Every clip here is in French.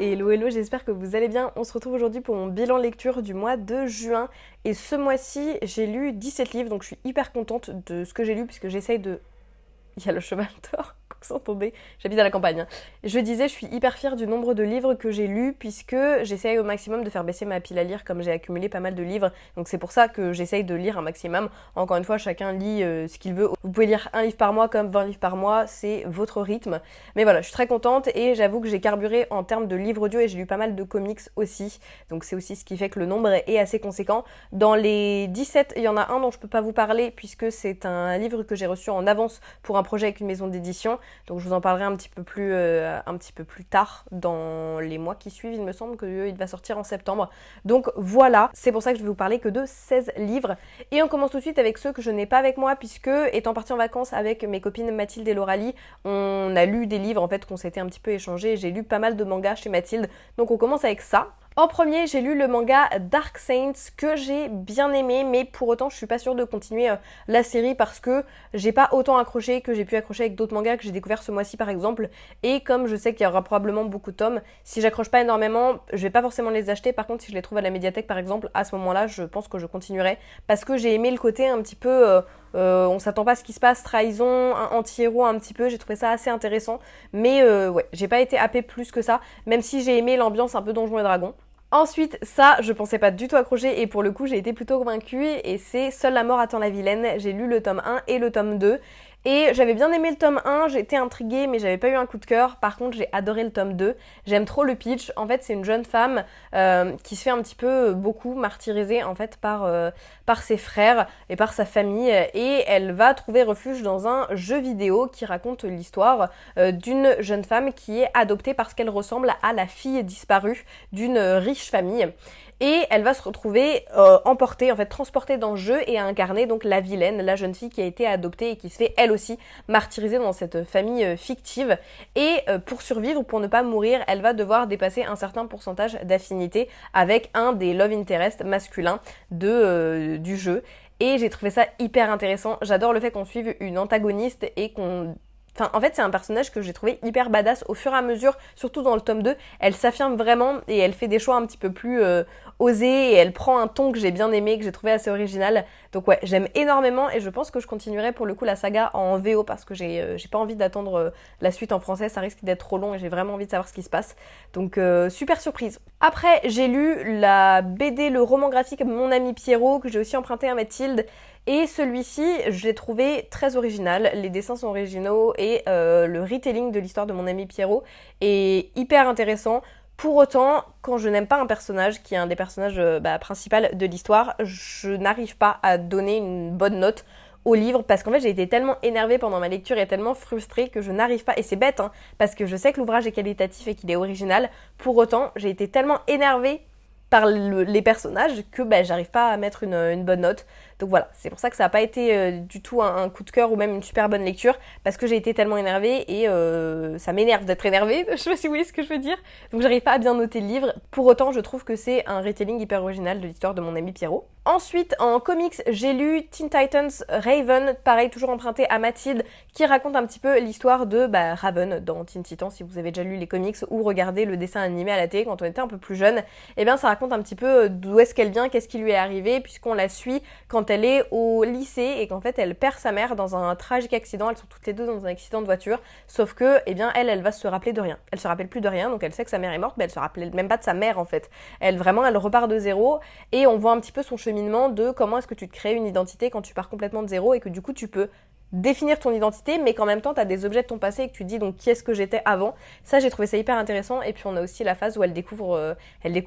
Hello hello, j'espère que vous allez bien. On se retrouve aujourd'hui pour mon bilan lecture du mois de juin. Et ce mois-ci, j'ai lu 17 livres, donc je suis hyper contente de ce que j'ai lu puisque j'essaye de... Il y a le cheval dehors, vous entendez. J'habite à la campagne. Je disais, je suis hyper fière du nombre de livres que j'ai lus puisque j'essaye au maximum de faire baisser ma pile à lire comme j'ai accumulé pas mal de livres. Donc c'est pour ça que j'essaye de lire un maximum. Encore une fois, chacun lit ce qu'il veut. Vous pouvez lire un livre par mois comme 20 livres par mois, c'est votre rythme. Mais voilà, je suis très contente et j'avoue que j'ai carburé en termes de livres audio et j'ai lu pas mal de comics aussi. Donc c'est aussi ce qui fait que le nombre est assez conséquent. Dans les 17, il y en a un dont je peux pas vous parler puisque c'est un livre que j'ai reçu en avance pour un projet avec une maison d'édition. Donc je vous en parlerai un petit peu plus tard dans les mois qui suivent. Il me semble qu'il va sortir en septembre. Donc voilà, c'est pour ça que je vais vous parler que de 16 livres. Et on commence tout de suite avec ceux que je n'ai pas avec moi puisque, étant partie en vacances avec mes copines Mathilde et Lauralie, on a lu des livres en fait qu'on s'était un petit peu échangés. J'ai lu pas mal de mangas chez Mathilde. Donc on commence avec ça. En premier, j'ai lu le manga Dark Saints que j'ai bien aimé, mais pour autant, je suis pas sûre de continuer la série parce que j'ai pas autant accroché que j'ai pu accrocher avec d'autres mangas que j'ai découvert ce mois-ci par exemple. Et comme je sais qu'il y aura probablement beaucoup de tomes, si j'accroche pas énormément, je vais pas forcément les acheter. Par contre, si je les trouve à la médiathèque par exemple, à ce moment-là, je pense que je continuerai parce que j'ai aimé le côté un petit peu... on s'attend pas à ce qui se passe, trahison, un anti-héros un petit peu, j'ai trouvé ça assez intéressant. Mais ouais, j'ai pas été happée plus que ça, même si j'ai aimé l'ambiance un peu Donjons et Dragons. Ensuite, ça, je pensais pas du tout accrocher et pour le coup, j'ai été plutôt convaincue et c'est Seule la mort attend la vilaine. J'ai lu le tome 1 et le tome 2 et j'avais bien aimé le tome 1, j'étais intriguée mais j'avais pas eu un coup de cœur. Par contre, j'ai adoré le tome 2. J'aime trop le pitch. En fait, c'est une jeune femme qui se fait un petit peu beaucoup martyriser en fait par ses frères et par sa famille et elle va trouver refuge dans un jeu vidéo qui raconte l'histoire d'une jeune femme qui est adoptée parce qu'elle ressemble à la fille disparue d'une riche famille. Et elle va se retrouver emportée, en fait transportée dans le jeu et incarner donc la vilaine, la jeune fille qui a été adoptée et qui se fait elle aussi martyriser dans cette famille fictive. Et pour survivre, pour ne pas mourir, elle va devoir dépasser un certain pourcentage d'affinité avec un des love interest masculins du jeu. Et j'ai trouvé ça hyper intéressant. J'adore le fait qu'on suive une antagoniste et qu'on... Enfin, en fait, c'est un personnage que j'ai trouvé hyper badass au fur et à mesure, surtout dans le tome 2. Elle s'affirme vraiment et elle fait des choix un petit peu plus osés et elle prend un ton que j'ai bien aimé, que j'ai trouvé assez original. Donc ouais, j'aime énormément et je pense que je continuerai pour le coup la saga en VO parce que j'ai pas envie d'attendre la suite en français, ça risque d'être trop long et j'ai vraiment envie de savoir ce qui se passe. Donc super surprise. Après, j'ai lu la BD, le roman graphique Mon ami Pierrot que j'ai aussi emprunté à Mathilde. Et celui-ci, je l'ai trouvé très original, les dessins sont originaux et le retelling de l'histoire de Mon ami Pierrot est hyper intéressant. Pour autant, quand je n'aime pas un personnage qui est un des personnages principaux de l'histoire, je n'arrive pas à donner une bonne note au livre parce qu'en fait j'ai été tellement énervée pendant ma lecture et tellement frustrée que je n'arrive pas, et c'est bête hein, parce que je sais que l'ouvrage est qualitatif et qu'il est original, pour autant j'ai été tellement énervée par les personnages que j'arrive pas à mettre une bonne note. Donc voilà, c'est pour ça que ça n'a pas été du tout un coup de cœur ou même une super bonne lecture parce que j'ai été tellement énervée et ça m'énerve d'être énervée, je sais pas si vous voyez ce que je veux dire. Donc j'arrive pas à bien noter le livre. Pour autant, je trouve que c'est un retelling hyper original de l'histoire de Mon ami Pierrot. Ensuite, en comics, j'ai lu Teen Titans Raven, pareil, toujours emprunté à Mathilde, qui raconte un petit peu l'histoire de Raven dans Teen Titans, si vous avez déjà lu les comics ou regardé le dessin animé à la télé quand on était un peu plus jeune. Et bien ça raconte un petit peu d'où est-ce qu'elle vient, qu'est-ce qui lui est arrivé, puisqu'on la suit quand elle est au lycée et qu'en fait elle perd sa mère dans un tragique accident. Elles sont toutes les deux dans un accident de voiture, sauf que elle va se rappeler de rien. Elle se rappelle plus de rien, donc elle sait que sa mère est morte, mais elle se rappelle même pas de sa mère en fait. Elle repart de zéro et on voit un petit peu son cheminement de comment est-ce que tu te crées une identité quand tu pars complètement de zéro et que du coup tu peux définir ton identité mais qu'en même temps tu as des objets de ton passé et que tu te dis donc qui est-ce que j'étais avant. Ça j'ai trouvé ça hyper intéressant. Et puis on a aussi la phase où elle découvre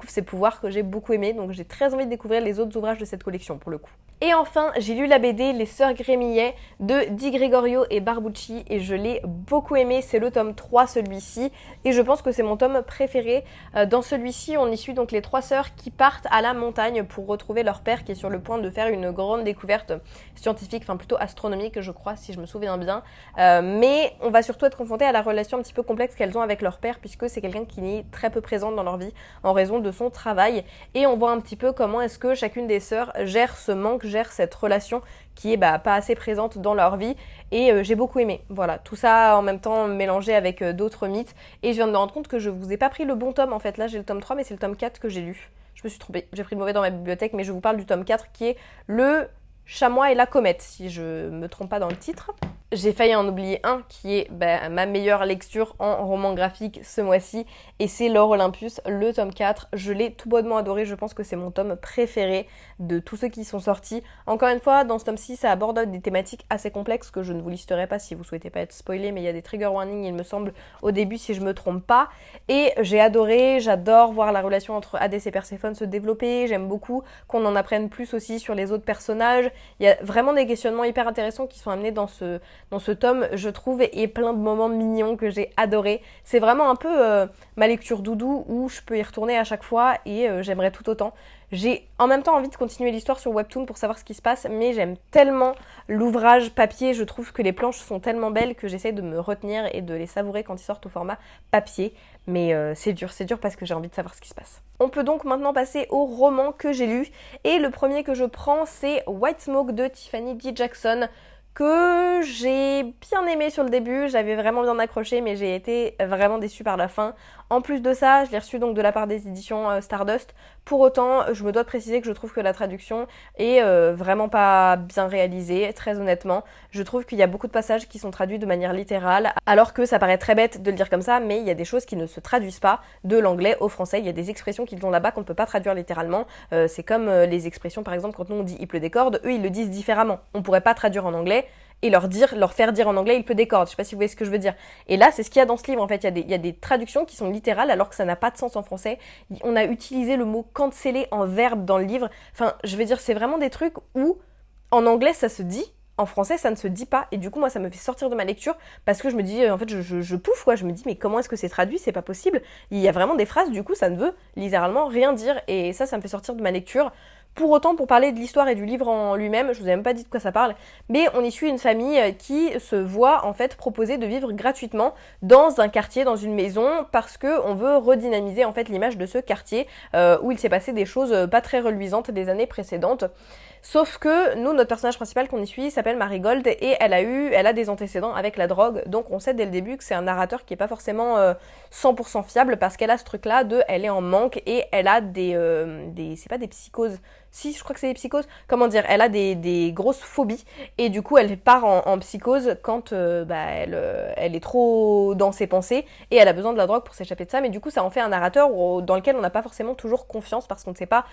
ses pouvoirs que j'ai beaucoup aimé, donc j'ai très envie de découvrir les autres ouvrages de cette collection pour le coup. Et enfin, j'ai lu la BD Les Sœurs Grémillet de Di Gregorio et Barbucci et je l'ai beaucoup aimé. C'est le tome 3 celui-ci et je pense que c'est mon tome préféré. Dans celui-ci, on y suit donc les trois sœurs qui partent à la montagne pour retrouver leur père qui est sur le point de faire une grande découverte scientifique, enfin plutôt astronomique je crois si je me souviens bien. Mais on va surtout être confronté à la relation un petit peu complexe qu'elles ont avec leur père puisque c'est quelqu'un qui est très peu présent dans leur vie en raison de son travail. Et on voit un petit peu comment est-ce que chacune des sœurs gère ce manque gèrent cette relation qui est pas assez présente dans leur vie et j'ai beaucoup aimé. Voilà, tout ça en même temps mélangé avec d'autres mythes et je viens de me rendre compte que je vous ai pas pris le bon tome en fait. Là j'ai le tome 3 mais c'est le tome 4 que j'ai lu. Je me suis trompée, j'ai pris le mauvais dans ma bibliothèque mais je vous parle du tome 4 qui est le Chamois et la comète, si je me trompe pas dans le titre. J'ai failli en oublier un qui est ma meilleure lecture en roman graphique ce mois-ci et c'est L'Or Olympus, le tome 4. Je l'ai tout bonnement adoré, je pense que c'est mon tome préféré de tous ceux qui sont sortis. Encore une fois, dans ce tome-ci, ça aborde des thématiques assez complexes que je ne vous listerai pas si vous souhaitez pas être spoilé, mais il y a des trigger warnings, il me semble, au début si je me trompe pas. Et j'ai adoré, j'adore voir la relation entre Hadès et Perséphone se développer, j'aime beaucoup qu'on en apprenne plus aussi sur les autres personnages. Il y a vraiment des questionnements hyper intéressants qui sont amenés dans ce tome, je trouve, et plein de moments mignons que j'ai adoré. C'est vraiment un peu ma lecture doudou où je peux y retourner à chaque fois et j'aimerais tout autant. J'ai en même temps envie de continuer l'histoire sur Webtoon pour savoir ce qui se passe, mais j'aime tellement l'ouvrage papier, je trouve que les planches sont tellement belles que j'essaie de me retenir et de les savourer quand ils sortent au format papier. Mais c'est dur parce que j'ai envie de savoir ce qui se passe. On peut donc maintenant passer aux romans que j'ai lus. Et le premier que je prends, c'est White Smoke de Tiffany D. Jackson, que j'ai bien aimé sur le début, j'avais vraiment bien accroché, mais j'ai été vraiment déçue par la fin. En plus de ça, je l'ai reçu donc de la part des éditions Stardust. Pour autant, je me dois de préciser que je trouve que la traduction est vraiment pas bien réalisée, très honnêtement. Je trouve qu'il y a beaucoup de passages qui sont traduits de manière littérale, alors que ça paraît très bête de le dire comme ça, mais il y a des choses qui ne se traduisent pas de l'anglais au français. Il y a des expressions qu'ils ont là-bas qu'on ne peut pas traduire littéralement. C'est comme les expressions, par exemple, quand nous on dit « il pleut des cordes », eux ils le disent différemment. On pourrait pas traduire en anglais et leur faire dire en anglais il pleut des cordes. Je sais pas si vous voyez ce que je veux dire. Et là, c'est ce qu'il y a dans ce livre en fait. Il y a des traductions qui sont littérales alors que ça n'a pas de sens en français. On a utilisé le mot canceller en verbe dans le livre. Enfin, je veux dire, c'est vraiment des trucs où en anglais ça se dit, en français ça ne se dit pas. Et du coup, moi ça me fait sortir de ma lecture parce que je me dis, en fait, je pouffe quoi. Je me dis, mais comment est-ce que c'est traduit? C'est pas possible. Il y a vraiment des phrases, du coup, ça ne veut littéralement rien dire. Et ça me fait sortir de ma lecture. Pour autant, pour parler de l'histoire et du livre en lui-même, je vous ai même pas dit de quoi ça parle, mais on y suit une famille qui se voit en fait proposer de vivre gratuitement dans un quartier, dans une maison, parce que on veut redynamiser en fait l'image de ce quartier où il s'est passé des choses pas très reluisantes des années précédentes. Sauf que nous, notre personnage principal qu'on y suit s'appelle Marigold et elle a des antécédents avec la drogue, donc on sait dès le début que c'est un narrateur qui est pas forcément 100% fiable parce qu'elle a ce truc-là elle est en manque et elle a c'est pas des psychoses. Si, je crois que c'est des psychoses. Comment dire? Elle a des grosses phobies et du coup elle part en psychose quand elle est trop dans ses pensées et elle a besoin de la drogue pour s'échapper de ça. Mais du coup ça en fait un narrateur dans lequel on n'a pas forcément toujours confiance parce qu'on ne sait pas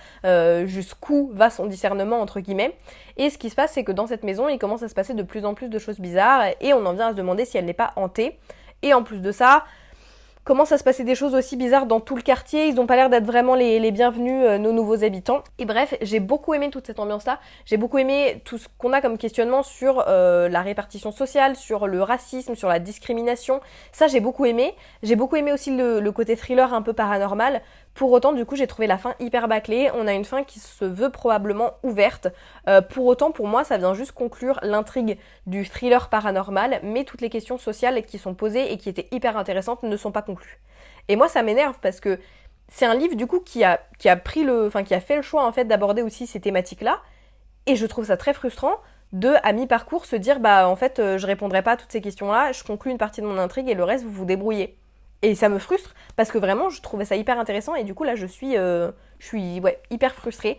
jusqu'où va son discernement entre guillemets. Et ce qui se passe c'est que dans cette maison il commence à se passer de plus en plus de choses bizarres et on en vient à se demander si elle n'est pas hantée. Et en plus de ça, commence à se passer des choses aussi bizarres dans tout le quartier, ils n'ont pas l'air d'être vraiment les bienvenus, nos nouveaux habitants. Et bref, j'ai beaucoup aimé toute cette ambiance-là, j'ai beaucoup aimé tout ce qu'on a comme questionnement sur la répartition sociale, sur le racisme, sur la discrimination. Ça, j'ai beaucoup aimé aussi le côté thriller un peu paranormal. Pour autant, du coup, j'ai trouvé la fin hyper bâclée. On a une fin qui se veut probablement ouverte. Pour autant, pour moi, ça vient juste conclure l'intrigue du thriller paranormal, mais toutes les questions sociales qui sont posées et qui étaient hyper intéressantes ne sont pas conclues. Et moi, ça m'énerve parce que c'est un livre, du coup, qui a fait le choix, en fait, d'aborder aussi ces thématiques-là. Et je trouve ça très frustrant à mi-parcours, se dire, en fait, je répondrai pas à toutes ces questions-là, je conclue une partie de mon intrigue et le reste, vous vous débrouillez. Et ça me frustre parce que vraiment je trouvais ça hyper intéressant et du coup là je suis hyper frustrée.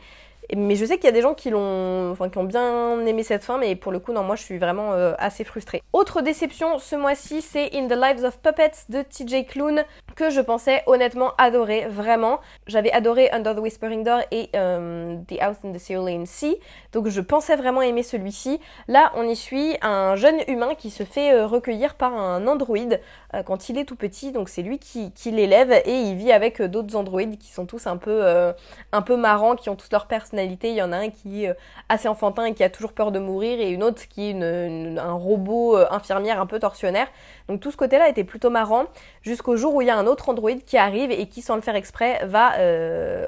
Mais je sais qu'il y a des gens qui ont bien aimé cette fin, mais pour le coup non, moi je suis vraiment assez frustrée. Autre déception ce mois-ci, c'est In the Lives of Puppets de TJ Klune, que je pensais honnêtement adorer, vraiment. J'avais adoré Under the Whispering Door et The House in the Cerulean Sea, donc je pensais vraiment aimer celui-ci. Là on y suit un jeune humain qui se fait recueillir par un androïde quand il est tout petit, donc c'est lui qui l'élève et il vit avec d'autres androïdes qui sont tous un peu marrants, qui ont tous leur personnalité. Il y en a un qui est assez enfantin et qui a toujours peur de mourir et une autre qui est un robot infirmière un peu tortionnaire. Donc tout ce côté-là était plutôt marrant jusqu'au jour où il y a un autre androïde qui arrive et qui, sans le faire exprès, va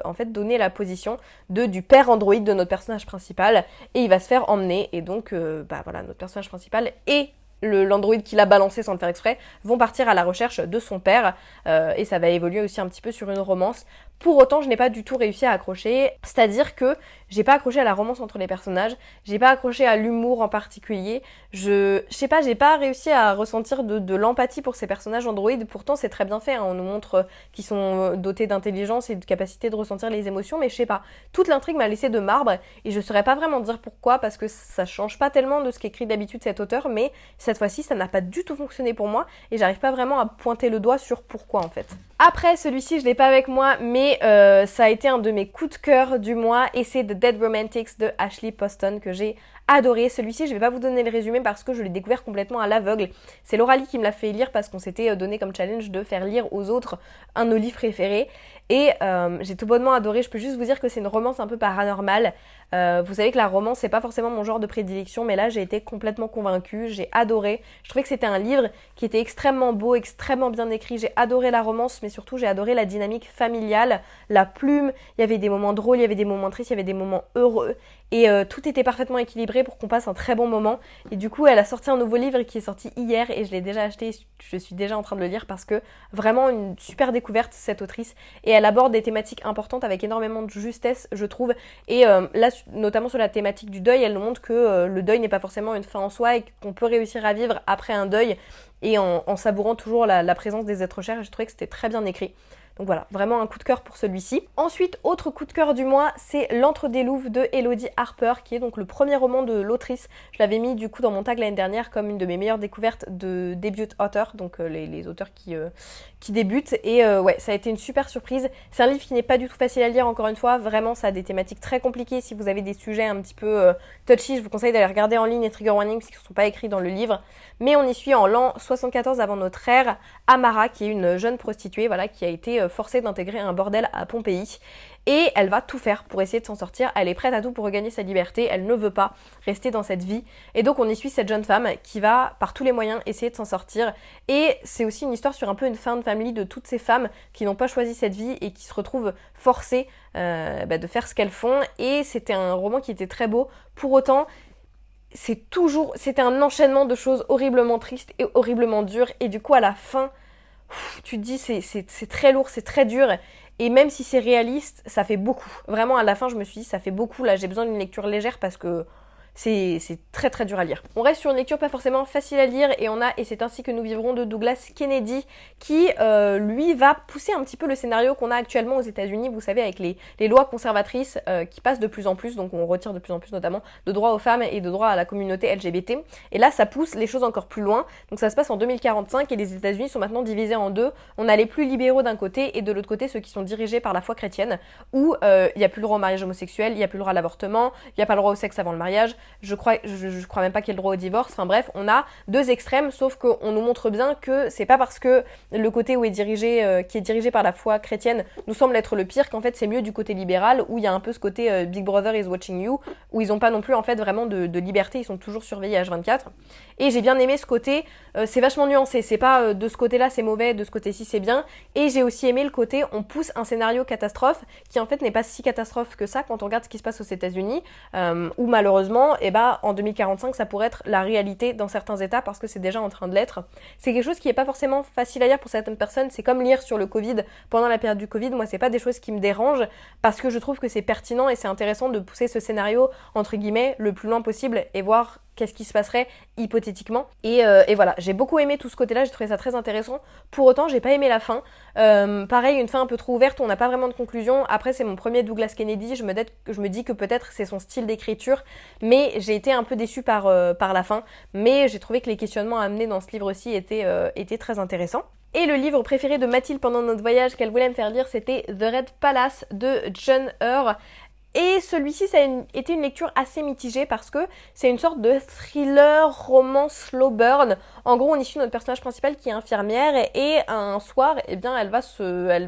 en fait donner la position du père androïde de notre personnage principal et il va se faire emmener et donc notre personnage principal et l'androïde qui l'a balancé sans le faire exprès vont partir à la recherche de son père et ça va évoluer aussi un petit peu sur une romance. Pour autant, je n'ai pas du tout réussi à accrocher, c'est-à-dire que j'ai pas accroché à la romance entre les personnages, j'ai pas accroché à l'humour en particulier, je sais pas, j'ai pas réussi à ressentir de l'empathie pour ces personnages androïdes, pourtant c'est très bien fait, hein. On nous montre qu'ils sont dotés d'intelligence et de capacité de ressentir les émotions, mais je sais pas, toute l'intrigue m'a laissé de marbre, et je saurais pas vraiment dire pourquoi, parce que ça change pas tellement de ce qu'écrit d'habitude cet auteur, mais cette fois-ci ça n'a pas du tout fonctionné pour moi, et j'arrive pas vraiment à pointer le doigt sur pourquoi en fait. Après, celui-ci, je l'ai pas avec moi, mais ça a été un de mes coups de cœur du mois, et c'est The Dead Romantics de Ashley Poston que j'ai adoré. Celui-ci, je vais pas vous donner le résumé parce que je l'ai découvert complètement à l'aveugle. C'est Lauralie qui me l'a fait lire parce qu'on s'était donné comme challenge de faire lire aux autres un de nos livres préférés. Et j'ai tout bonnement adoré. Je peux juste vous dire que c'est une romance un peu paranormale. Vous savez que la romance, c'est pas forcément mon genre de prédilection, mais là, j'ai été complètement convaincue. J'ai adoré. Je trouvais que c'était un livre qui était extrêmement beau, extrêmement bien écrit. J'ai adoré la romance, mais surtout, j'ai adoré la dynamique familiale, la plume. Il y avait des moments drôles, il y avait des moments tristes, il y avait des moments heureux. Et tout était parfaitement équilibré pour qu'on passe un très bon moment. Et du coup, elle a sorti un nouveau livre qui est sorti hier et je l'ai déjà acheté. Je suis déjà en train de le lire parce que vraiment une super découverte, cette autrice. Et elle aborde des thématiques importantes avec énormément de justesse, je trouve. Et là, notamment sur la thématique du deuil, elle nous montre que le deuil n'est pas forcément une fin en soi et qu'on peut réussir à vivre après un deuil et en savourant toujours la présence des êtres chers. Et je trouvais que c'était très bien écrit. Donc voilà, vraiment un coup de cœur pour celui-ci. Ensuite, autre coup de cœur du mois, c'est L'Antre des Louves de Elodie Harper, qui est donc le premier roman de l'autrice. Je l'avais mis du coup dans mon tag l'année dernière comme une de mes meilleures découvertes de debut author, donc les auteurs qui débutent. Et ouais, ça a été une super surprise. C'est un livre qui n'est pas du tout facile à lire, encore une fois. Vraiment, ça a des thématiques très compliquées. Si vous avez des sujets un petit peu touchy, je vous conseille d'aller regarder en ligne les trigger warnings parce qu'ils ne sont pas écrits dans le livre. Mais on y suit en l'an 74 avant notre ère Amara, qui est une jeune prostituée, voilà, qui a été forcée d'intégrer un bordel à Pompéi. Et elle va tout faire pour essayer de s'en sortir. Elle est prête à tout pour regagner sa liberté. Elle ne veut pas rester dans cette vie. Et donc on y suit cette jeune femme qui va par tous les moyens essayer de s'en sortir. Et c'est aussi une histoire sur un peu une found family de toutes ces femmes qui n'ont pas choisi cette vie et qui se retrouvent forcées de faire ce qu'elles font. Et c'était un roman qui était très beau. Pour autant, c'était un enchaînement de choses horriblement tristes et horriblement dures. Et du coup à la fin, tu te dis c'est très lourd, c'est très dur. Et même si c'est réaliste, ça fait beaucoup. Vraiment, à la fin, je me suis dit, ça fait beaucoup. Là, j'ai besoin d'une lecture légère parce que c'est très très dur à lire. On reste sur une lecture pas forcément facile à lire et on a Et c'est ainsi que nous vivrons de Douglas Kennedy qui lui va pousser un petit peu le scénario qu'on a actuellement aux États-Unis, vous savez, avec les lois conservatrices qui passent de plus en plus, donc on retire de plus en plus notamment de droits aux femmes et de droits à la communauté LGBT. Et là ça pousse les choses encore plus loin, donc ça se passe en 2045 et les États-Unis sont maintenant divisés en deux. On a les plus libéraux d'un côté et de l'autre côté ceux qui sont dirigés par la foi chrétienne, où il n'y a plus le droit au mariage homosexuel, il n'y a plus le droit à l'avortement, il n'y a pas le droit au sexe avant le mariage. Je crois même pas qu'il y ait le droit au divorce. Enfin bref, on a deux extrêmes, sauf qu'on nous montre bien que c'est pas parce que le côté qui est dirigé par la foi chrétienne nous semble être le pire qu'en fait c'est mieux du côté libéral où il y a un peu ce côté Big Brother is watching you, où ils ont pas non plus en fait vraiment de liberté, ils sont toujours surveillés H24. Et j'ai bien aimé ce côté, c'est vachement nuancé, c'est pas de ce côté-là c'est mauvais, de ce côté-ci c'est bien. Et j'ai aussi aimé le côté on pousse un scénario catastrophe qui en fait n'est pas si catastrophe que ça quand on regarde ce qui se passe aux États-Unis, où malheureusement, en 2045, ça pourrait être la réalité dans certains états parce que c'est déjà en train de l'être. C'est quelque chose qui est pas forcément facile à lire pour certaines personnes. C'est comme lire sur le Covid pendant la période du Covid. Moi, c'est pas des choses qui me dérangent parce que je trouve que c'est pertinent et c'est intéressant de pousser ce scénario, entre guillemets, le plus loin possible et voir qu'est-ce qui se passerait hypothétiquement. Et voilà, j'ai beaucoup aimé tout ce côté-là, j'ai trouvé ça très intéressant. Pour autant, j'ai pas aimé la fin. Pareil, une fin un peu trop ouverte, on n'a pas vraiment de conclusion. Après, c'est mon premier Douglas Kennedy, je me dis que peut-être c'est son style d'écriture, mais j'ai été un peu déçue par la fin. Mais j'ai trouvé que les questionnements amenés dans ce livre-ci étaient très intéressants. Et le livre préféré de Mathilde pendant notre voyage qu'elle voulait me faire lire, c'était The Red Palace de John Hur. Et celui-ci, ça a été une lecture assez mitigée parce que c'est une sorte de thriller, roman, slow burn. En gros, on y suit notre personnage principal qui est infirmière et un soir, elle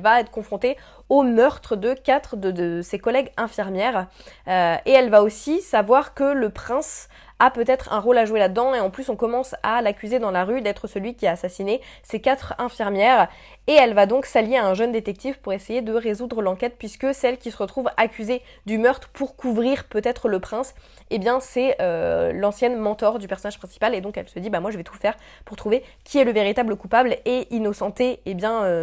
va être confrontée au meurtre de 4 de ses collègues infirmières. Et elle va aussi savoir que le prince a peut-être un rôle à jouer là-dedans et en plus on commence à l'accuser dans la rue d'être celui qui a assassiné ces 4 infirmières et elle va donc s'allier à un jeune détective pour essayer de résoudre l'enquête puisque celle qui se retrouve accusée du meurtre pour couvrir peut-être le prince, c'est l'ancienne mentor du personnage principal et donc elle se dit moi je vais tout faire pour trouver qui est le véritable coupable et innocenter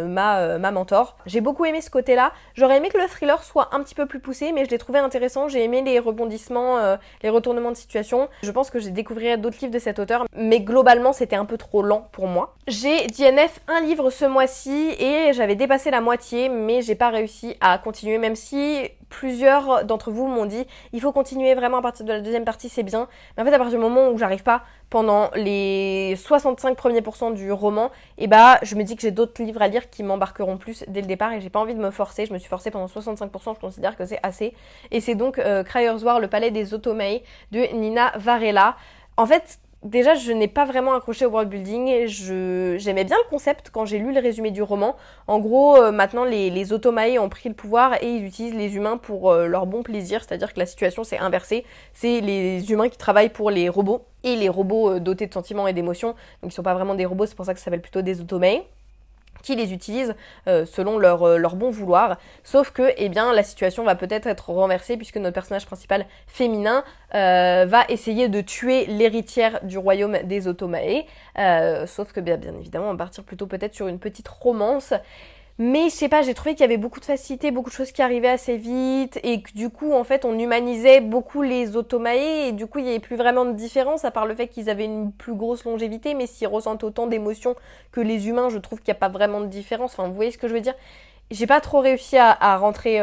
ma mentor. J'ai beaucoup aimé ce côté côté-là. J'aurais aimé que le thriller soit un petit peu plus poussé, mais je l'ai trouvé intéressant. J'ai aimé les rebondissements, les retournements de situation. Je pense que j'ai découvert d'autres livres de cet auteur, mais globalement c'était un peu trop lent pour moi. J'ai DNF un livre ce mois-ci et j'avais dépassé la moitié, mais j'ai pas réussi à continuer, même si plusieurs d'entre vous m'ont dit il faut continuer vraiment à partir de la deuxième partie, c'est bien. Mais en fait, à partir du moment où j'arrive pas pendant les 65 premiers pourcents du roman, et bah je me dis que j'ai d'autres livres à lire qui m'embarqueront plus dès le départ et j'ai pas envie de me forcer. Je me suis forcée pendant 65%, je considère que c'est assez. Et c'est donc Cryer's War, le palais des Automae de Nina Varela. En fait, déjà, je n'ai pas vraiment accroché au world building. J'aimais bien le concept quand j'ai lu le résumé du roman. En gros, maintenant, les Automae ont pris le pouvoir et ils utilisent les humains pour leur bon plaisir. C'est-à-dire que la situation s'est inversée. C'est les humains qui travaillent pour les robots et les robots dotés de sentiments et d'émotions. Donc, ils sont pas vraiment des robots, c'est pour ça que ça s'appelle plutôt des Automae, qui les utilisent selon leur bon vouloir. Sauf que, eh bien, la situation va peut-être être renversée puisque notre personnage principal féminin va essayer de tuer l'héritière du royaume des Automae. Sauf que, bien évidemment, on va partir plutôt peut-être sur une petite romance. Mais je sais pas, j'ai trouvé qu'il y avait beaucoup de facilité, beaucoup de choses qui arrivaient assez vite et que du coup en fait on humanisait beaucoup les Automae et du coup il n'y avait plus vraiment de différence à part le fait qu'ils avaient une plus grosse longévité, mais s'ils ressentent autant d'émotions que les humains, je trouve qu'il n'y a pas vraiment de différence. Enfin vous voyez ce que je veux dire? J'ai pas trop réussi à rentrer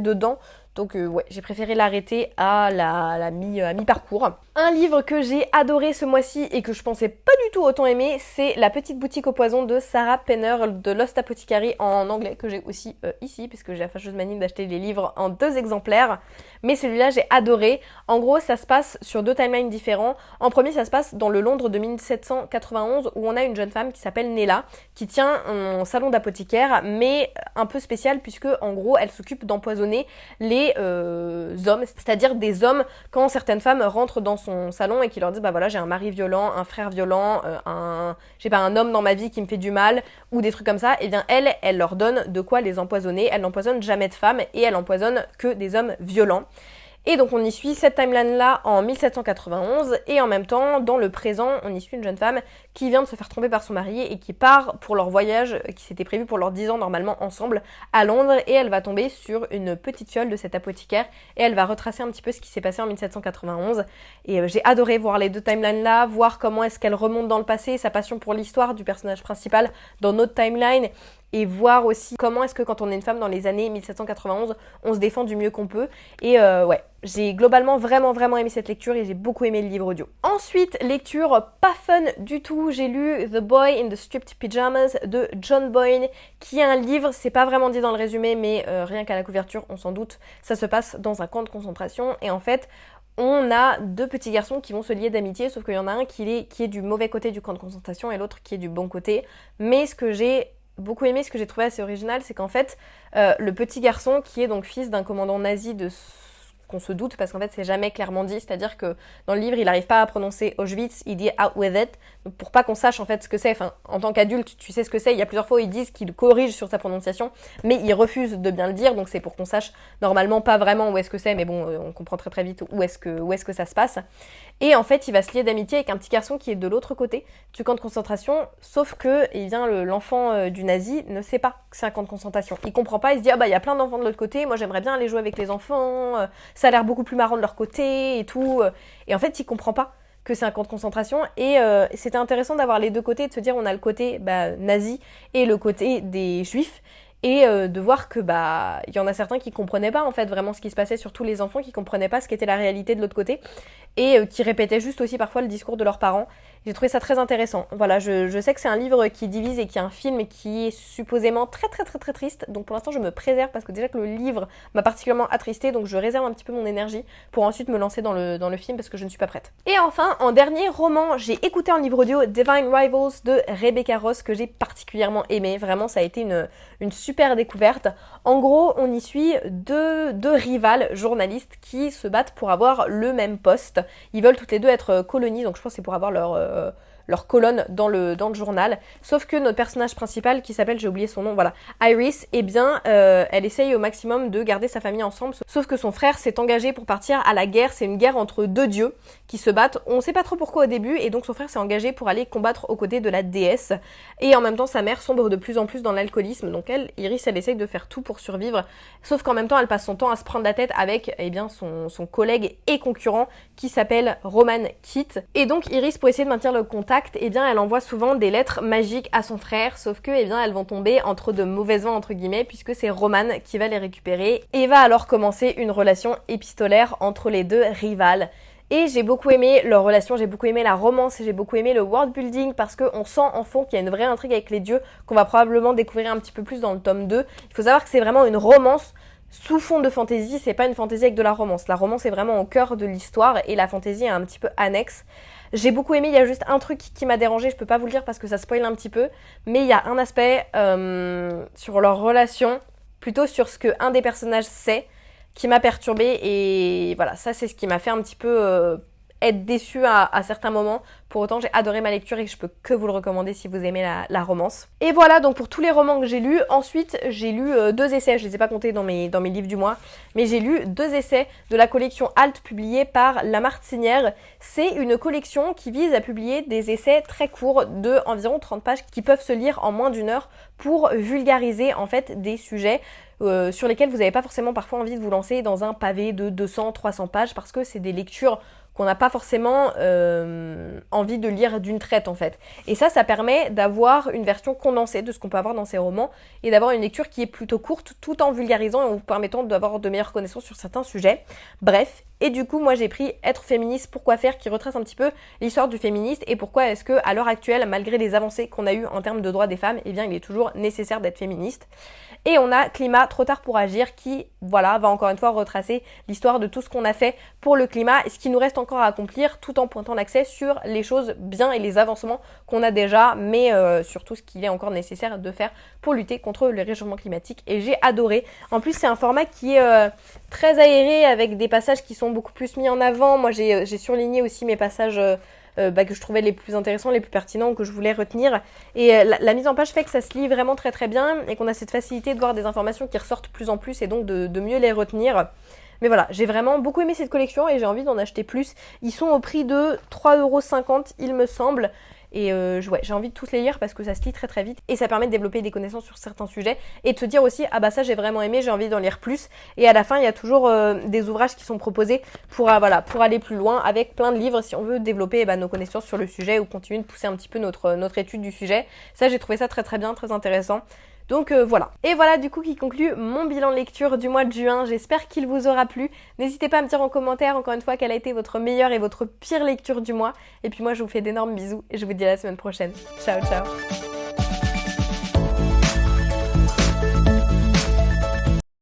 dedans. Donc ouais, j'ai préféré l'arrêter à la mi-parcours. Un livre que j'ai adoré ce mois-ci et que je pensais pas du tout autant aimer, c'est La petite boutique au poison de Sarah Penner de Lost Apothecary en anglais, que j'ai aussi ici, puisque j'ai la fâcheuse manie d'acheter les livres en 2 exemplaires. Mais celui-là, j'ai adoré. En gros, ça se passe sur 2 timelines différents. En premier, ça se passe dans le Londres de 1791, où on a une jeune femme qui s'appelle Nella, qui tient un salon d'apothicaire, mais un peu spécial, puisque en gros, elle s'occupe d'empoisonner les hommes, c'est-à-dire des hommes quand certaines femmes rentrent dans son salon et qui leur disent bah voilà j'ai un mari violent, un frère violent, un homme dans ma vie qui me fait du mal ou des trucs comme ça, et bien elle leur donne de quoi les empoisonner. Elle n'empoisonne jamais de femmes et elle empoisonne que des hommes violents. Et donc on y suit cette timeline-là en 1791 et en même temps, dans le présent, on y suit une jeune femme qui vient de se faire tromper par son mari et qui part pour leur voyage qui s'était prévu pour leurs 10 ans normalement ensemble à Londres, et elle va tomber sur une petite fiole de cet apothicaire et elle va retracer un petit peu ce qui s'est passé en 1791. Et j'ai adoré voir les 2 timelines-là, voir comment est-ce qu'elle remonte dans le passé, sa passion pour l'histoire du personnage principal dans notre timeline, et voir aussi comment est-ce que quand on est une femme dans les années 1791, on se défend du mieux qu'on peut. Et ouais, j'ai globalement vraiment aimé cette lecture et j'ai beaucoup aimé le livre audio. Ensuite, lecture pas fun du tout, j'ai lu The Boy in the Striped Pyjamas de John Boyne, qui est un livre, c'est pas vraiment dit dans le résumé, mais rien qu'à la couverture, on s'en doute, ça se passe dans un camp de concentration et en fait, on a 2 petits garçons qui vont se lier d'amitié, sauf qu'il y en a un qui est du mauvais côté du camp de concentration et l'autre qui est du bon côté. Mais ce que j'ai beaucoup aimé, ce que j'ai trouvé assez original, c'est qu'en fait, le petit garçon, qui est donc fils d'un commandant nazi de qu'on se doute, parce qu'en fait c'est jamais clairement dit, c'est-à-dire que dans le livre il n'arrive pas à prononcer Auschwitz, il dit out with it, donc pour pas qu'on sache en fait ce que c'est, enfin en tant qu'adulte tu sais ce que c'est, il y a plusieurs fois où ils disent qu'ils corrigent sur sa prononciation, mais ils refusent de bien le dire, donc c'est pour qu'on sache normalement pas vraiment où est-ce que c'est, mais bon on comprend très vite où est-ce que ça se passe. Et en fait il va se lier d'amitié avec un petit garçon qui est de l'autre côté du camp de concentration, sauf que eh bien, l'enfant du nazi ne sait pas que c'est un camp de concentration, il comprend pas, il se dit ah bah il y a plein d'enfants de l'autre côté, moi j'aimerais bien aller jouer avec les enfants, ça a l'air beaucoup plus marrant de leur côté et tout. Et en fait, il comprend pas que c'est un camp de concentration. Et c'était intéressant d'avoir les 2 côtés, de se dire on a le côté nazi et le côté des juifs. Et de voir que il y en a certains qui comprenaient pas en fait vraiment ce qui se passait, surtout les enfants qui comprenaient pas ce qu'était la réalité de l'autre côté et qui répétaient juste aussi parfois le discours de leurs parents. J'ai trouvé ça très intéressant. Voilà, je sais que c'est un livre qui divise et qui est un film qui est supposément très triste, donc pour l'instant je me préserve parce que déjà que le livre m'a particulièrement attristée, donc je réserve un petit peu mon énergie pour ensuite me lancer dans le film parce que je ne suis pas prête. Et enfin, en dernier roman, j'ai écouté en livre audio Divine Rivals de Rebecca Ross que j'ai particulièrement aimé. Vraiment, ça a été une super découverte. En gros, on y suit deux rivales journalistes qui se battent pour avoir le même poste. Ils veulent toutes les deux être colonies, donc je pense que c'est pour avoir leur colonne dans le journal. Sauf que notre personnage principal, qui s'appelle, j'ai oublié son nom, voilà, Iris, eh bien, elle essaye au maximum de garder sa famille ensemble. Sauf que son frère s'est engagé pour partir à la guerre. C'est une guerre entre deux dieux qui se battent. On sait pas trop pourquoi au début, et donc son frère s'est engagé pour aller combattre aux côtés de la déesse. Et en même temps, sa mère sombre de plus en plus dans l'alcoolisme. Donc Iris, elle essaye de faire tout pour survivre. Sauf qu'en même temps, elle passe son temps à se prendre la tête avec, eh bien, son collègue et concurrent qui s'appelle Roman Kit. Et donc Iris, pour essayer de maintenir le contact, eh bien, elle envoie souvent des lettres magiques à son frère. Sauf que, eh bien, elles vont tomber entre de mauvaises mains, entre guillemets, puisque c'est Roman qui va les récupérer et va alors commencer une relation épistolaire entre les deux rivales. Et j'ai beaucoup aimé leur relation, j'ai beaucoup aimé la romance et j'ai beaucoup aimé le world building parce qu'on sent en fond qu'il y a une vraie intrigue avec les dieux qu'on va probablement découvrir un petit peu plus dans le tome 2. Il faut savoir que c'est vraiment une romance sous fond de fantasy, c'est pas une fantasy avec de la romance. La romance est vraiment au cœur de l'histoire et la fantasy est un petit peu annexe. J'ai beaucoup aimé, il y a juste un truc qui m'a dérangé, je peux pas vous le dire parce que ça spoil un petit peu, mais il y a un aspect sur leur relation, plutôt sur ce qu'un des personnages sait, qui m'a perturbée et voilà, ça c'est ce qui m'a fait un petit peu être déçue à certains moments. Pour autant, j'ai adoré ma lecture et je peux que vous le recommander si vous aimez la romance. Et voilà donc pour tous les romans que j'ai lus. Ensuite, j'ai lu 2 essais, je les ai pas comptés dans mes livres du mois, mais j'ai lu 2 essais de la collection Alt publiée par La Martinière. C'est une collection qui vise à publier des essais très courts de environ 30 pages qui peuvent se lire en moins d'1 heure pour vulgariser en fait des sujets sur lesquels vous n'avez pas forcément parfois envie de vous lancer dans un pavé de 200-300 pages parce que c'est des lectures qu'on n'a pas forcément envie de lire d'une traite en fait. Et ça permet d'avoir une version condensée de ce qu'on peut avoir dans ces romans et d'avoir une lecture qui est plutôt courte tout en vulgarisant et en vous permettant d'avoir de meilleures connaissances sur certains sujets. Bref, et du coup moi j'ai pris Être féministe, pourquoi faire, qui retrace un petit peu l'histoire du féministe et pourquoi est-ce que à l'heure actuelle, malgré les avancées qu'on a eues en termes de droits des femmes, eh bien il est toujours nécessaire d'être féministe. Et on a Climat, trop tard pour agir qui, voilà, va encore une fois retracer l'histoire de tout ce qu'on a fait pour le climat et ce qui nous reste encore à accomplir tout en pointant l'accès sur les choses bien et les avancements qu'on a déjà, mais surtout ce qu'il est encore nécessaire de faire pour lutter contre le réchauffement climatique. Et j'ai adoré. En plus, c'est un format qui est très aéré avec des passages qui sont beaucoup plus mis en avant. Moi, j'ai surligné aussi mes passages que je trouvais les plus intéressants, les plus pertinents, que je voulais retenir. Et la mise en page fait que ça se lit vraiment très très bien et qu'on a cette facilité de voir des informations qui ressortent plus en plus et donc de mieux les retenir. Mais voilà, j'ai vraiment beaucoup aimé cette collection et j'ai envie d'en acheter plus. Ils sont au prix de 3,50 € il me semble. Et ouais, j'ai envie de tous les lire parce que ça se lit très très vite et ça permet de développer des connaissances sur certains sujets et de se dire aussi ah bah ça j'ai vraiment aimé, j'ai envie d'en lire plus. Et à la fin il y a toujours des ouvrages qui sont proposés pour aller plus loin avec plein de livres si on veut développer nos connaissances sur le sujet ou continuer de pousser un petit peu notre étude du sujet. Ça j'ai trouvé ça très très bien, très intéressant. Donc voilà. Et voilà du coup qui conclut mon bilan de lecture du mois de juin. J'espère qu'il vous aura plu. N'hésitez pas à me dire en commentaire encore une fois quelle a été votre meilleure et votre pire lecture du mois. Et puis moi je vous fais d'énormes bisous et je vous dis à la semaine prochaine. Ciao ciao.